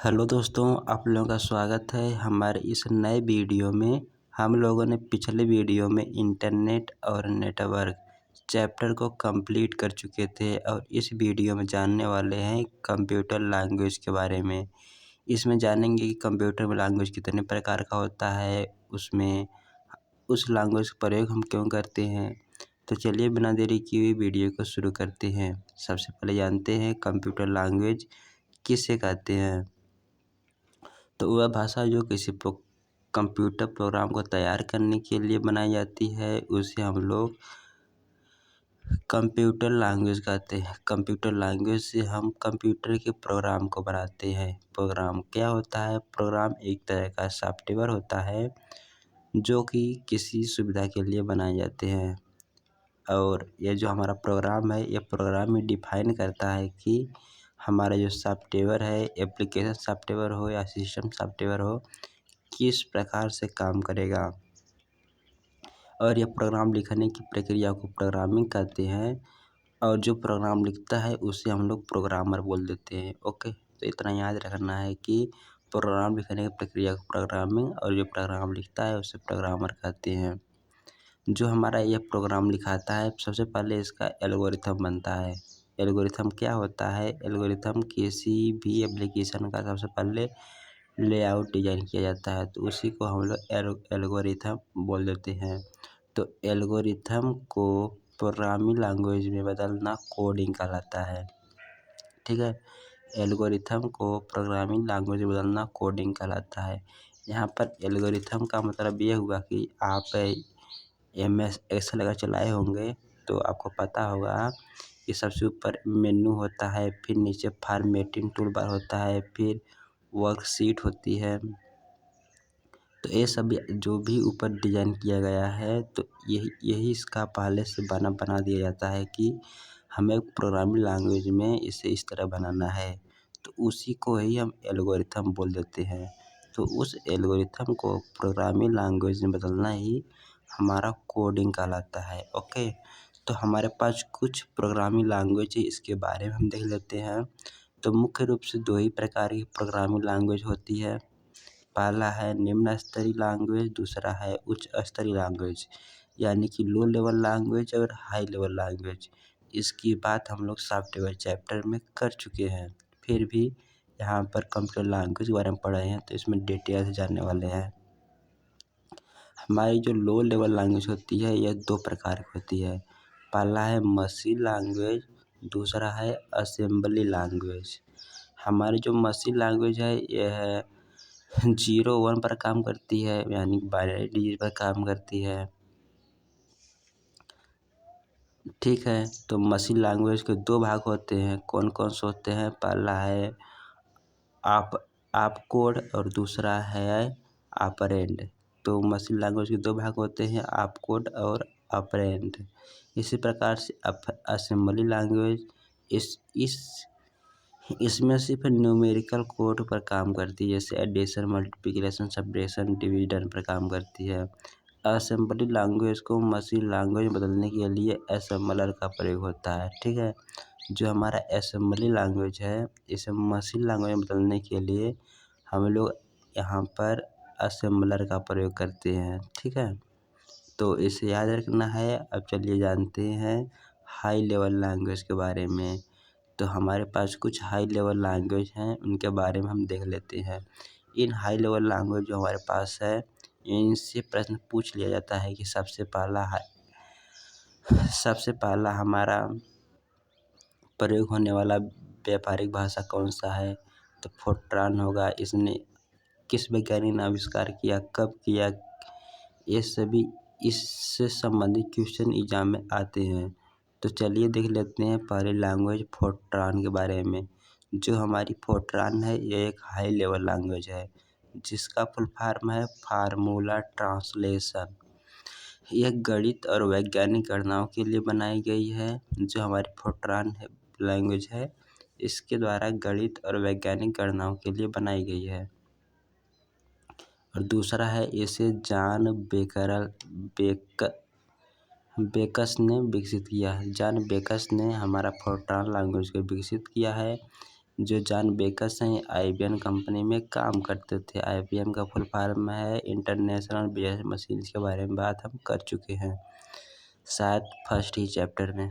Hello दोस्तों, आप लोगों का स्वागत है हमारे इस नए वीडियो में। हम लोगों ने पिछले वीडियो में इंटरनेट और नेटवर्क चैप्टर को कंप्लीट कर चुके थे और इस वीडियो में जानने वाले हैं कंप्यूटर लैंग्वेज के बारे में। इसमें जानेंगे कि कंप्यूटर लैंग्वेज कितने प्रकार का होता है, उसमें उस लैंग्वेज का प्रयोग हम क्यों करते हैं। तो चलिए बिना देरी किए हुए वीडियो को शुरू करते हैं। सबसे पहले जानते हैं कंप्यूटर लैंग्वेज किसे कहते हैं। तो वह भाषा जो किसी कंप्यूटर प्रोग्राम को तैयार करने के लिए बनाई जाती है उसे हम लोग कंप्यूटर लैंग्वेज कहते हैं। कंप्यूटर लैंग्वेज से हम कंप्यूटर के प्रोग्राम को बनाते हैं। प्रोग्राम क्या होता है? प्रोग्राम एक तरह का सॉफ्टवेयर होता है जो कि किसी सुविधा के लिए बनाए जाते हैं। और ये जो हमारा प्रोग्राम है, ये प्रोग्राम ही डिफाइन करता है कि हमारा जो सॉफ्टवेयर है, एप्लीकेशन सॉफ्टवेयर हो या सिस्टम सॉफ्टवेयर हो, किस प्रकार से काम करेगा। और यह प्रोग्राम लिखने की प्रक्रिया को प्रोग्रामिंग कहते हैं और जो प्रोग्राम लिखता है उसे हम लोग प्रोग्रामर बोल देते हैं। ओके, तो इतना याद रखना है कि प्रोग्राम लिखने की प्रक्रिया को प्रोग्रामिंग और जो प्रोग्राम लिखता है उसे प्रोग्रामर कहते हैं। जो हमारा यह प्रोग्राम लिखाता है, सबसे पहले इसका एल्गोरिथम बनता है। एल्गोरिथम क्या होता है? एल्गोरिथम किसी भी एप्लीकेशन का सबसे पहले लेआउट डिजाइन किया जाता है, तो उसी को हम लोग एल्गोरिथम बोल देते हैं। तो एल्गोरिथम को प्रोग्रामिंग लैंग्वेज में बदलना कोडिंग कहलाता है। ठीक है, एल्गोरिथम को प्रोग्रामिंग लैंग्वेज में बदलना कोडिंग कहलाता है। यहाँ पर एल्गोरिथम का मतलब ये हुआ कि आप MS एक्सेल अगर चलाए होंगे तो आपको पता होगा कि सबसे ऊपर मेन्यू होता है, फिर नीचे फॉर्मेटिंग टूल बार होता है, फिर वर्कशीट होती है। तो ये सब जो भी ऊपर डिजाइन किया गया है, तो यही इसका पहले से बना दिया जाता है कि हमें प्रोग्रामिंग लैंग्वेज में इसे इस तरह बनाना है, तो उसी को ही हम एल्गोरिथम बोल देते हैं। तो उस एल्गोरिथम को प्रोग्रामिंग लैंग्वेज में बदलना ही हमारा कोडिंग कहलाता है। ओके, तो हमारे पास कुछ प्रोग्रामिंग लैंग्वेज है, इसके बारे में हम देख लेते हैं। तो मुख्य रूप से दो ही प्रकार की प्रोग्रामिंग लैंग्वेज होती है। पहला है निम्न स्तरीय लैंग्वेज, दूसरा है उच्च स्तरीय लैंग्वेज, यानी कि लो लेवल लैंग्वेज और हाई लेवल लैंग्वेज। इसकी बात हम लोग सॉफ्टवेयर चैप्टर में कर चुके हैं, फिर भी यहाँ पर कंप्यूटर लैंग्वेज के बारे में पढ़े हैं तो इसमें डिटेल से जानने वाले हैं। हमारी जो लो लेवल लैंग्वेज होती है यह दो प्रकार की होती है। पहला है मशीन लैंग्वेज, दूसरा है असेंबली लैंग्वेज। हमारी जो मशीन लैंग्वेज है यह है 0-1 पर काम करती है, यानी बाइनरी डिजिट पर काम करती है। ठीक है, तो मशीन लैंग्वेज के दो भाग होते हैं। कौन कौन से होते हैं? पहला है आप कोड और दूसरा है ऑपरेंड। तो मशीन लैंग्वेज के दो भाग होते हैं, आप कोड और ऑपरेंड। इसी प्रकार से असेंबली लैंग्वेज इसमें सिर्फ न्यूमेरिकल कोड पर काम करती है, जैसे एडिशन, मल्टीप्लिकेशन, सब्ट्रैक्शन, डिवीजन पर काम करती है। असेंबली लैंग्वेज को मशीन लैंग्वेज में बदलने के लिए असेंबलर का प्रयोग होता है। ठीक है, जो हमारा असेंबली लैंग्वेज है इसे मशीन लैंग्वेज में बदलने के लिए हम लोग यहाँ पर असेंबलर का प्रयोग करते हैं। ठीक है, तो इसे याद रखना है। अब चलिए जानते हैं हाई लेवल लैंग्वेज के बारे में। तो हमारे पास कुछ हाई लेवल लैंग्वेज हैं, उनके बारे में हम देख लेते हैं। इन हाई लेवल लैंग्वेज जो हमारे पास है, इनसे प्रश्न पूछ लिया जाता है कि सबसे पहला हमारा प्रयोग होने वाला व्यापारिक भाषा कौन सा है? तो फोर्ट्रान होगा। इसने किस वैज्ञानिक ने आविष्कार किया, कब किया? ये सभी इससे संबंधित क्वेश्चन एग्जाम में आते हैं। तो चलिए देख लेते हैं पहले लैंग्वेज फोर्ट्रान के बारे में। जो हमारी फोर्ट्रान है ये एक हाई लेवल लैंग्वेज है, जिसका फुल फॉर्म है फार्मूला ट्रांसलेशन। यह गणित और वैज्ञानिक गणनाओं के लिए बनाई गई है। जो हमारी फोर्ट्रान लैंग्वेज है, इसके द्वारा गणित और वैज्ञानिक गणनाओं के लिए बनाई गई है। और दूसरा है इसे जॉन बेकस ने विकसित किया है। जॉन बेकस ने हमारा फोर्ट्रान लैंग्वेज को विकसित किया है। जो जॉन बेकस हैं IBM कंपनी में काम करते थे। IBM का फुल फॉर्म है इंटरनेशनल बिजनेस मशीन, के बारे में बात हम कर चुके हैं शायद फर्स्ट ही चैप्टर में,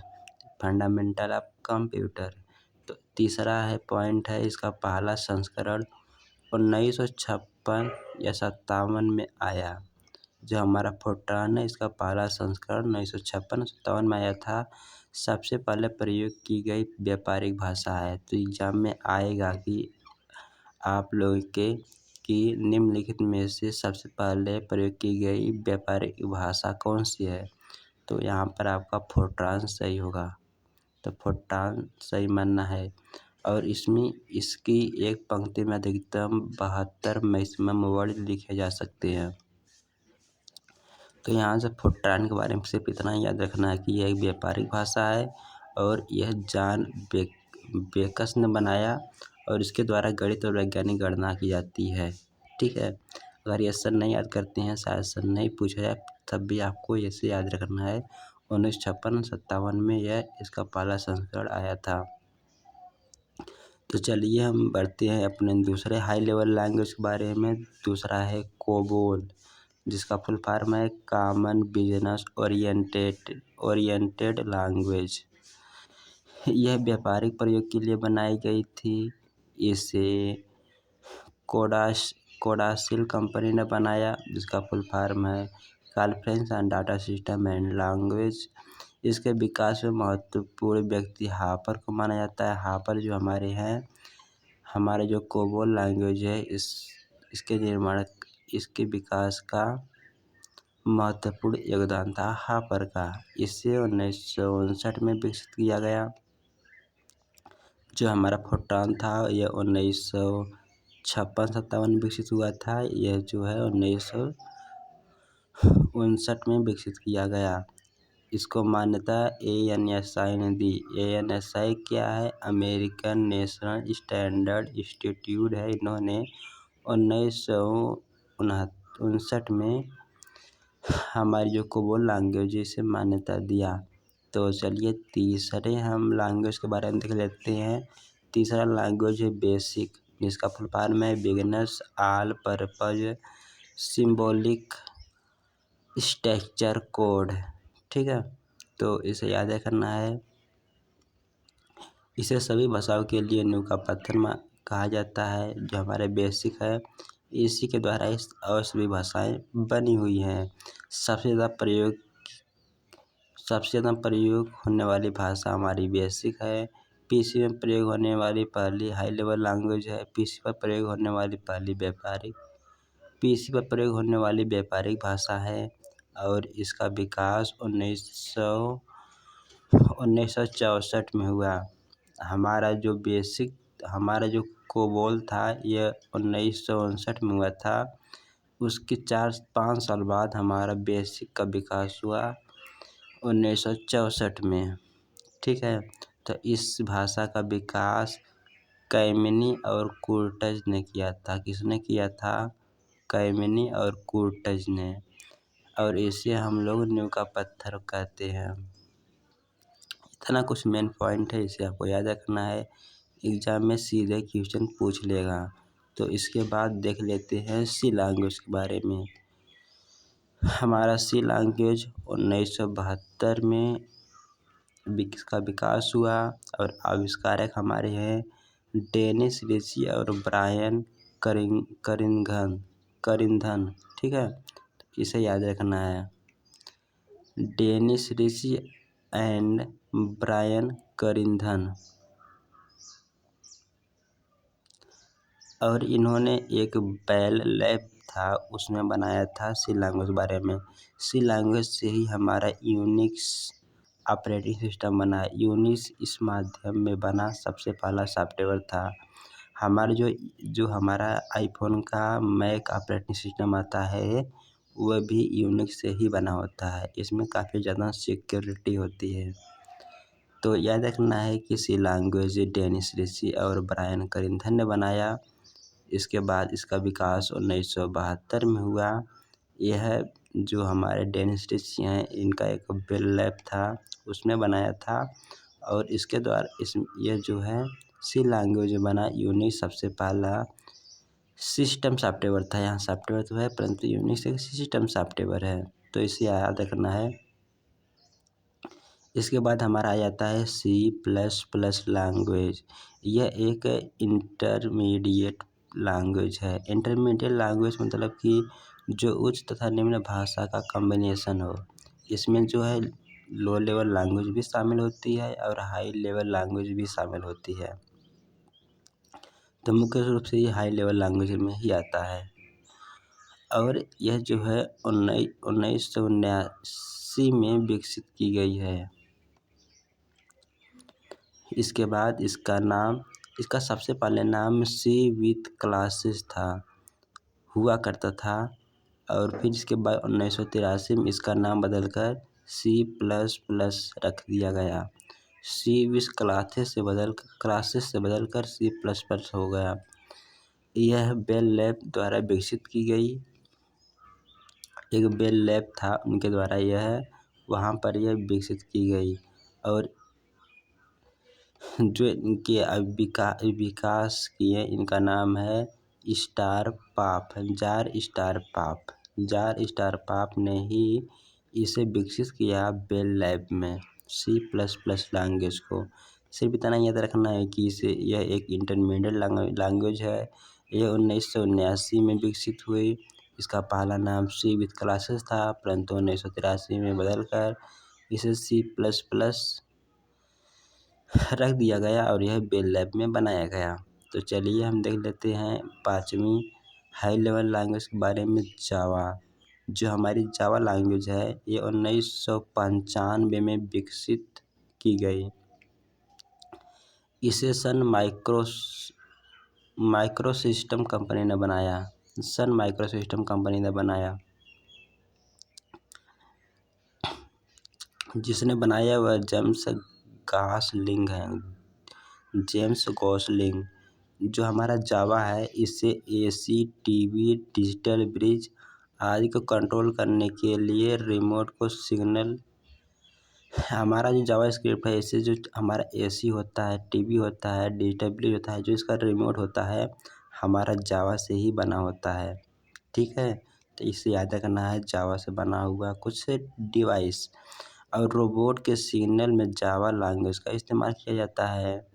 फंडामेंटल ऑफ कंप्यूटर। तो तीसरा है पॉइंट है, इसका पहला संस्करण 1956 या 57 में आया। जो हमारा फोर्ट्रान है इसका पहला संस्करण 1956-57 में आया था। सबसे पहले प्रयोग की गई व्यापारिक भाषा है। तो एग्जाम में आएगा कि आप लोगों के कि निम्नलिखित में से सबसे पहले प्रयोग की गई व्यापारिक भाषा कौन सी है। तो यहाँ पर आपका फोर्ट्रान सही होगा। तो फोर्ट्रान सही मानना है। और इसमें इसकी एक पंक्ति में अधिकतम 72 मैक्सिमम वर्ड लिखे जा सकते हैं। तो यहाँ से फोर्ट्रान के बारे में सिर्फ इतना याद रखना है कि यह एक व्यापारिक भाषा है और यह जॉन बेकस ने बनाया और इसके द्वारा गणित और वैज्ञानिक गणना की जाती है। ठीक है, अगर ये सर नहीं याद करते हैं, शायद सर नहीं पूछा जाए, तब भी आपको ऐसे याद रखना है। 1956-57 में यह इसका पहला संस्करण आया था। तो चलिए हम बढ़ते हैं अपने दूसरे हाई लेवल लैंग्वेज के बारे में। दूसरा है कोबोल, जिसका फुल फॉर्म है कॉमन बिजनेस ओरिएंटेड लैंग्वेज। यह व्यापारिक प्रयोग के लिए बनाई गई थी। इसे कोडासिल कंपनी ने बनाया, जिसका फुल फॉर्म है conference and data system and language. इसके विकास में महत्वपूर्ण व्यक्ति हापर को माना जाता है। हापर जो हमारे हैं, हमारे जो कोबोल लैंग्वेज है, इसके निर्माण, इसके विकास का महत्वपूर्ण योगदान था हापर का। इसे 1959 में विकसित किया गया। जो हमारा फोर्ट्रान था यह 1956-57 में विकसित हुआ था। यह जो है 1959 में विकसित किया गया। इसको मान्यता ANSI ने दी। ANSI क्या है? अमेरिकन नेशनल स्टैंडर्ड इंस्टीट्यूट है। इन्होंने 1959 में हमारी जो कोबोल लैंग्वेज इसे मान्यता दिया। तो चलिए तीसरे हम लैंग्वेज के बारे में देख लेते हैं। तीसरा लैंग्वेज है बेसिक, जिसका फुल फॉर्म है beginners all purpose symbolic structure code. ठीक है, तो इसे याद करना है। इसे सभी भाषाओं के लिए नींव का पत्थर कहा जाता है। जो हमारे बेसिक है, इसी के द्वारा इस और सभी भाषाएं बनी हुई हैं। सबसे ज़्यादा प्रयोग होने वाली भाषा हमारी बेसिक है। PC में प्रयोग होने वाली पहली हाई लेवल लैंग्वेज है। PC पर प्रयोग होने वाली व्यापारिक भाषा है। और इसका विकास 1964 में हुआ। हमारा जो कोबोल था यह 1959 में हुआ था। उसके 4-5 साल बाद हमारा बेसिक का विकास हुआ 1964 में। ठीक है, तो इस भाषा का विकास कैमिनी और कूर्टज ने किया था। किसने किया था? कैमिनी और कूर्टज ने। और इसे हम लोग नींव का पत्थर कहते हैं। इतना कुछ मेन पॉइंट है, इसे आपको याद रखना है। एग्जाम में सीधे क्वेश्चन पूछ लेगा। तो इसके बाद देख लेते हैं सी लैंग्वेज के बारे में। हमारा सी लैंग्वेज 1972 में इसका विकास हुआ और आविष्कारक हमारे हैं डेनिस रिची और ब्रायन करिंधन। ठीक है, इसे याद रखना है, डेनिस रिची एंड ब्रायन करिंधन। और इन्होंने एक बेल लैब था, उसमें बनाया था सी लैंग्वेज के बारे में। सी लैंग्वेज से ही हमारा यूनिक्स ऑपरेटिंग सिस्टम बना। यूनिक्स इस माध्यम में बना सबसे पहला सॉफ्टवेयर था। हमारा जो हमारा आईफोन का मैक ऑपरेटिंग सिस्टम आता है, वह भी यूनिक्स से ही बना होता है। इसमें काफ़ी ज़्यादा सिक्योरिटी होती है। तो याद रखना है कि सी लैंग्वेज डेनिस रिची और ब्रायन करिंधन ने बनाया। इसके बाद इसका विकास 1972 में हुआ। यह जो हमारे डेनिस रिची हैं, इनका एक बेल लैब था, उसने बनाया था। और इसके द्वारा यह जो है सी लैंग्वेज बना यूनिक्स सबसे पहला सिस्टम सॉफ्टवेयर था। यहाँ सॉफ्टवेयर तो है परंतु यूनिक्स एक सिस्टम सॉफ्टवेयर है, तो इसे याद रखना है। इसके बाद हमारा आ जाता है C++ लैंग्वेज। यह एक इंटरमीडिएट लैंग्वेज है। इंटरमीडिएट लैंग्वेज मतलब कि जो उच्च तथा निम्न भाषा का कॉम्बिनेशन हो। इसमें जो है लो लेवल लैंग्वेज भी शामिल होती है और हाई लेवल लैंग्वेज भी शामिल होती है। तो मुख्य रूप से ये हाई लेवल लैंग्वेज में ही आता है और यह जो है 1979 में विकसित की गई है। इसके बाद इसका सबसे पहले नाम C विथ क्लासेस हुआ करता था और फिर इसके बाद 1983 में इसका नाम बदलकर C++ रख दिया गया। C विथ क्लासेस से बदलकर C++ हो गया। यह बेल लैब द्वारा विकसित की गई। एक बेल लैब था, उनके द्वारा वहाँ पर यह विकसित की गई और जो इनके विकास किए इनका नाम है जार स्टार पाप ने ही इसे विकसित किया बेल लैब में C++ लैंग्वेज को। सिर्फ इतना याद रखना है कि यह एक इंटरमीडिएट लैंग्वेज है। यह 1979 में विकसित हुई। इसका पहला नाम C विथ क्लासेस था परंतु 1983 में बदलकर इसे C++ रख दिया गया और यह बेल लैब में बनाया गया। तो चलिए हम देख लेते हैं 5वीं हाई लेवल लैंग्वेज के बारे में, जावा। जो हमारी जावा लैंग्वेज है ये 1995 में विकसित की गई। इसे सन माइक्रोसिस्टम कंपनी ने बनाया। जिसने बनाया वह जेम्स गॉसलिंग। जो हमारा जावा है इससे AC, TV, डिजिटल ब्रिज आदि को कंट्रोल करने के लिए रिमोट को सिग्नल। हमारा जो जावा स्क्रिप्ट है इससे जो हमारा AC होता है, TV होता है, डिजिटल ब्रिज होता है, जो इसका रिमोट होता है हमारा जावा से ही बना होता है। ठीक है, तो इसे याद रखना है, जावा से बना हुआ कुछ डिवाइस और रोबोट के सिग्नल में जावा लैंग्वेज का इस्तेमाल किया जाता है।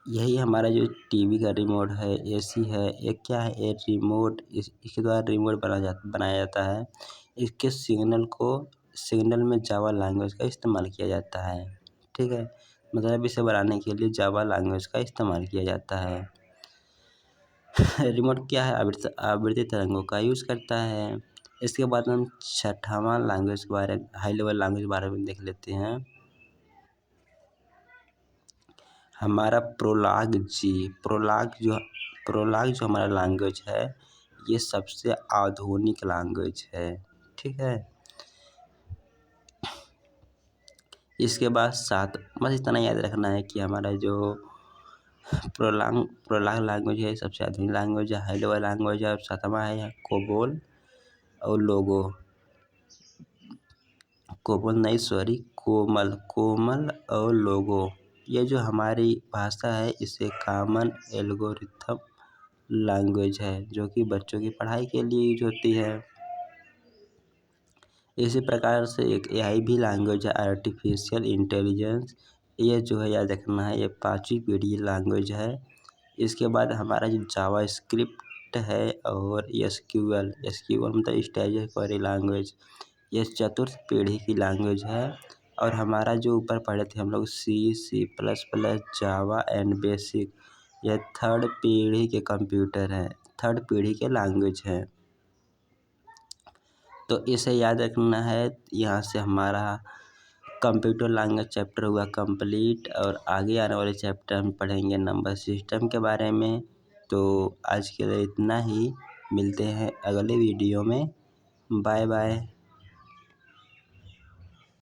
यही हमारा जो टीवी का रिमोट है, AC है, एक क्या है एक रिमोट, इसके द्वारा रिमोट बनाया जाता है। इसके सिग्नल में जावा लैंग्वेज का इस्तेमाल किया जाता है। ठीक है, मतलब इसे बनाने के लिए जावा लैंग्वेज का इस्तेमाल किया जाता है। रिमोट क्या है, आवृत्ति तरंगों का यूज़ करता है। इसके बाद हम 6वां लैंग्वेज के बारे में, हाई लेवल लैंग्वेज के बारे में देख लेते हैं। हमारा प्रोलाग जो हमारा लैंग्वेज है ये सबसे आधुनिक लैंग्वेज है। ठीक है, इसके बाद बस इतना याद रखना है कि हमारा जो प्रोलाग लैंग्वेज है सबसे आधुनिक लैंग्वेज है, हाई लेवल लैंग्वेज है। और 7वां है कोबोल और लोगो। कोमल और लोगो। ये जो हमारी भाषा है इसे कॉमन एल्गोरिथम लैंग्वेज है जो कि बच्चों की पढ़ाई के लिए यूज होती है। इसी प्रकार से एक AI भी लैंग्वेज है, आर्टिफिशियल इंटेलिजेंस। ये जो है याद रखना है, ये 5वीं पीढ़ी लैंग्वेज है। इसके बाद हमारा जो जावा स्क्रिप्ट है और SQL मतलब स्टैटिक क्वेरी लैंग्वेज, ये 4th पीढ़ी की लैंग्वेज है। और हमारा जो ऊपर पढ़े थे हम लोग C++, जावा एंड बेसिक, यह 3rd पीढ़ी के कंप्यूटर हैं, 3rd पीढ़ी के लैंग्वेज हैं। तो इसे याद रखना है। यहाँ से हमारा कंप्यूटर लैंग्वेज चैप्टर हुआ कंप्लीट और आगे आने वाले चैप्टर हम पढ़ेंगे नंबर सिस्टम के बारे में। तो आज के लिए इतना ही, मिलते हैं अगले वीडियो में। Bye bye.